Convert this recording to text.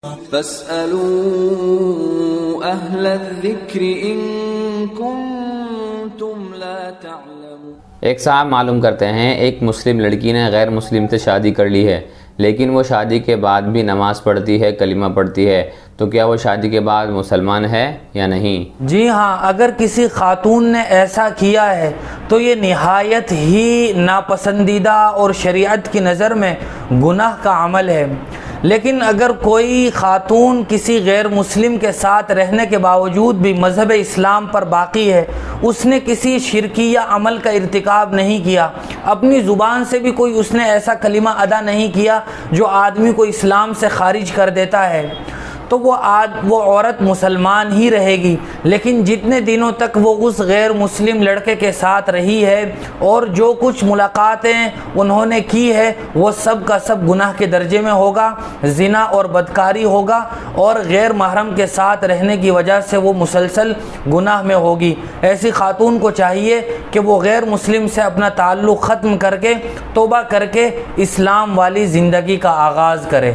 فاسألوا أهل الذكر إن كنتم لا تعلمون۔ ایک صاحب معلوم کرتے ہیں ایک مسلم لڑکی نے غیر مسلم سے شادی کر لی ہے، لیکن وہ شادی کے بعد بھی نماز پڑھتی ہے، کلمہ پڑھتی ہے، تو کیا وہ شادی کے بعد مسلمان ہے یا نہیں؟ جی ہاں، اگر کسی خاتون نے ایسا کیا ہے تو یہ نہایت ہی ناپسندیدہ اور شریعت کی نظر میں گناہ کا عمل ہے۔ لیکن اگر کوئی خاتون کسی غیر مسلم کے ساتھ رہنے کے باوجود بھی مذہب اسلام پر باقی ہے، اس نے کسی شرکیہ عمل کا ارتکاب نہیں کیا، اپنی زبان سے بھی کوئی اس نے ایسا کلمہ ادا نہیں کیا جو آدمی کو اسلام سے خارج کر دیتا ہے، تو وہ عورت مسلمان ہی رہے گی، لیکن جتنے دنوں تک وہ اس غیر مسلم لڑکے کے ساتھ رہی ہے اور جو کچھ ملاقاتیں انہوں نے کی ہے وہ سب کا سب گناہ کے درجے میں ہوگا، زنا اور بدکاری ہوگا، اور غیر محرم کے ساتھ رہنے کی وجہ سے وہ مسلسل گناہ میں ہوگی۔ ایسی خاتون کو چاہیے کہ وہ غیر مسلم سے اپنا تعلق ختم کر کے توبہ کر کے اسلام والی زندگی کا آغاز کرے۔